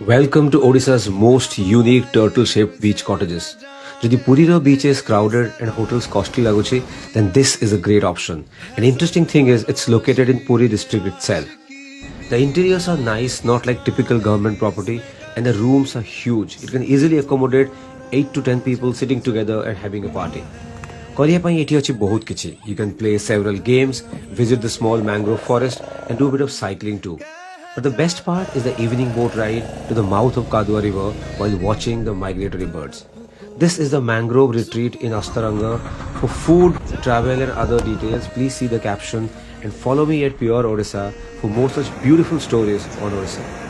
Welcome to Odisha's most unique turtle-shaped beach cottages. যদি Puri's beach is crowded and hotels costly laguchi, then this is a great option. An interesting thing is it's located in Puri district itself. The interiors are nice, not like typical government property, and the rooms are huge. It can easily accommodate 8 to 10 people sitting together and having a party. Korea pai eti achi bahut kichi. You can play several games, visit the small mangrove forest, and do a bit of cycling too. But the best part is the evening boat ride to the mouth of Kadua River while watching the migratory birds. This is the Mangrove retreat in Astaranga. For food, travel and other details, please see the caption and follow me at Pure Odisha for more such beautiful stories on Odisha.